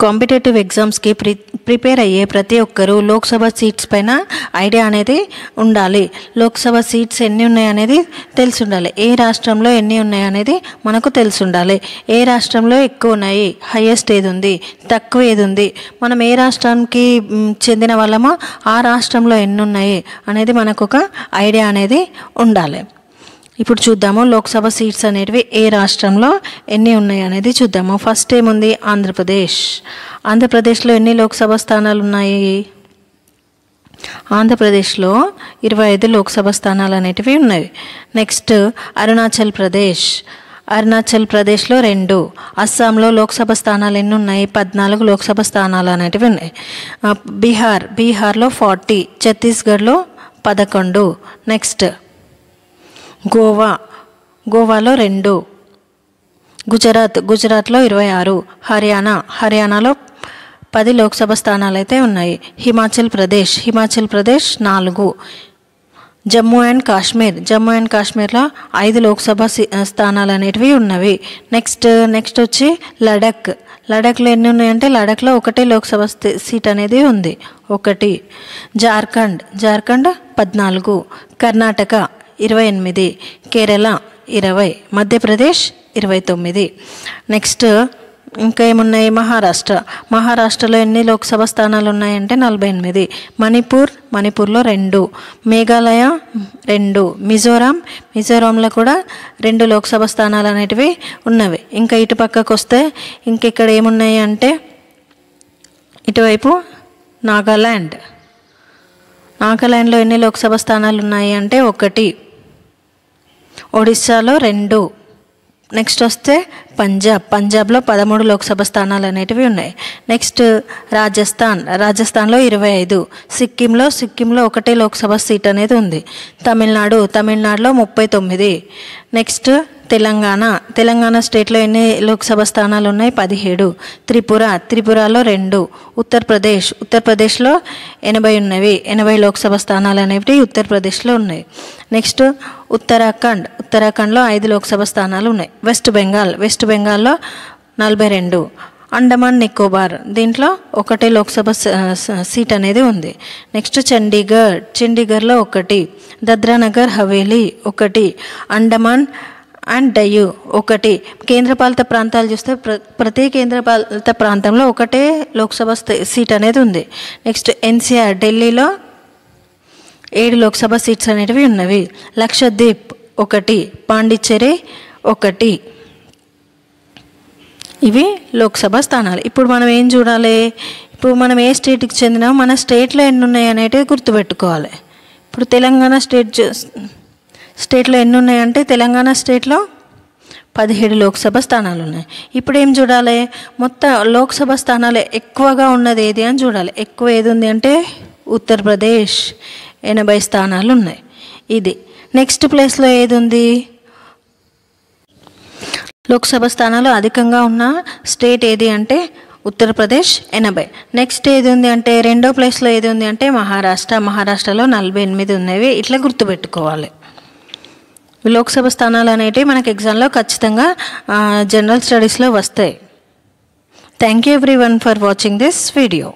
Competitive ఎగ్జామ్స్కి prepare అయ్యే ప్రతి ఒక్కరూ లోక్సభ సీట్స్ పైన ఐడియా అనేది ఉండాలి. లోక్సభ సీట్స్ ఎన్ని ఉన్నాయి అనేది తెలిసి ఉండాలి. ఏ రాష్ట్రంలో ఎన్ని ఉన్నాయి అనేది మనకు తెలిసి ఉండాలి. ఏ రాష్ట్రంలో ఎక్కువ ఉన్నాయి, హైయెస్ట్ ఏది ఉంది, తక్కువ ఏది ఉంది, మనం ఏ రాష్ట్రానికి చెందిన వాళ్ళమో ఆ రాష్ట్రంలో ఎన్ని ఉన్నాయి అనేది మనకు ఒక ఐడియా అనేది ఉండాలి. ఇప్పుడు చూద్దాము లోక్సభ సీట్స్ అనేటివి ఏ రాష్ట్రంలో ఎన్ని ఉన్నాయి అనేది చూద్దాము. ఫస్ట్ ఏముంది, ఆంధ్రప్రదేశ్. ఆంధ్రప్రదేశ్లో ఎన్ని లోక్సభ స్థానాలు ఉన్నాయి? ఆంధ్రప్రదేశ్లో 25 లోక్సభ స్థానాలు అనేటివి ఉన్నాయి. నెక్స్ట్ అరుణాచల్ ప్రదేశ్. అరుణాచల్ ప్రదేశ్లో 2. అస్సాంలో లోక్సభ స్థానాలు ఎన్ని ఉన్నాయి? 14 లోక్సభ స్థానాలు అనేటివి ఉన్నాయి. బీహార్లో 40. ఛత్తీస్గఢ్లో 11. నెక్స్ట్ గోవాలో 2. గుజరాత్లో 26. హర్యానాలో 10 లోక్సభ స్థానాలు అయితే ఉన్నాయి. హిమాచల్ ప్రదేశ్ 4. జమ్మూ అండ్ కాశ్మీర్లో 5 లోక్సభ స్థానాలు అనేటివి ఉన్నవి. నెక్స్ట్ వచ్చి లడఖ్లో ఎన్ని ఉన్నాయంటే లడఖ్లో 1 లోక్సభ సీట్ అనేది ఉంది, 1. జార్ఖండ్ 14. కర్ణాటక 28. కేరళ 20. మధ్యప్రదేశ్ 29. నెక్స్ట్ ఇంకా ఏమున్నాయి? మహారాష్ట్రలో ఎన్ని లోక్సభ స్థానాలు ఉన్నాయంటే 48. మణిపూర్లో 2. మేఘాలయ 2. మిజోరాంలో కూడా 2 లోక్సభ స్థానాలు అనేటివి ఉన్నవి. ఇంకా ఇటు పక్కకు వస్తే ఇంకెక్కడ ఏమున్నాయి అంటే ఇటువైపు నాగాల్యాండ్లో ఎన్ని లోక్సభ స్థానాలు ఉన్నాయి అంటే 1. ఒడిస్సాలో 2. నెక్స్ట్ వస్తే పంజాబ్లో 13 లోక్సభ స్థానాలు అనేటివి ఉన్నాయి. నెక్స్ట్ రాజస్థాన్లో 25. సిక్కింలో 1 లోక్సభ సీట్ అనేది ఉంది. తమిళనాడులో 39. నెక్స్ట్ తెలంగాణ స్టేట్లో ఎన్ని లోక్సభ స్థానాలు ఉన్నాయి? 17. త్రిపురలో 2. ఉత్తరప్రదేశ్లో 80 ఉన్నవి. 80 లోక్సభ స్థానాలు అనేవి ఉత్తరప్రదేశ్లో ఉన్నాయి. నెక్స్ట్ ఉత్తరాఖండ్లో 5 లోక్సభ స్థానాలు ఉన్నాయి. వెస్ట్ బెంగాల్లో 42. అండమాన్ నికోబార్ దీంట్లో 1 లోక్సభ సీట్ అనేది ఉంది. నెక్స్ట్ చండీగఢ్లో 1. దాద్రానగర్ హవేలీ 1. అండమాన్ అండ్ డయ్యూ 1. కేంద్రపాలిత ప్రాంతాలు చూస్తే ప్రతి కేంద్రపాలిత ప్రాంతంలో 1 లోక్సభ సీట్ అనేది ఉంది. నెక్స్ట్ ఎన్సీఆర్ ఢిల్లీలో 7 లోక్సభ సీట్స్ అనేటివి ఉన్నవి. లక్షద్వీప్ 1. పాండిచ్చేరి 1. ఇవి లోక్సభ స్థానాలు. ఇప్పుడు మనం ఏం చూడాలి? ఇప్పుడు మనం ఏ స్టేట్కి చెందినామో మన స్టేట్లో ఎన్ని ఉన్నాయి అనేటివి గుర్తుపెట్టుకోవాలి. ఇప్పుడు తెలంగాణ స్టేట్లో ఎన్ని ఉన్నాయంటే తెలంగాణ స్టేట్లో 17 లోక్సభ స్థానాలు ఉన్నాయి. ఇప్పుడు ఏం చూడాలి? మొత్తం లోక్సభ స్థానాలు ఎక్కువగా ఉన్నది ఏది అని చూడాలి. ఎక్కువ ఏది ఉంది అంటే ఉత్తరప్రదేశ్ 80 స్థానాలు ఉన్నాయి. ఇది నెక్స్ట్ ప్లేస్లో ఏది ఉంది? లోక్సభ స్థానాలు అధికంగా ఉన్న స్టేట్ ఏది అంటే ఉత్తరప్రదేశ్ 80. నెక్స్ట్ ఏది ఉంది అంటే రెండో ప్లేస్లో ఏది ఉంది అంటే మహారాష్ట్రలో 48 ఉన్నవి. ఇట్లా గుర్తుపెట్టుకోవాలి. లోక్సభ స్థానాలు అనేటివి మనకి ఎగ్జామ్లో ఖచ్చితంగా జనరల్ స్టడీస్లో వస్తాయి. Thank you everyone for watching this video.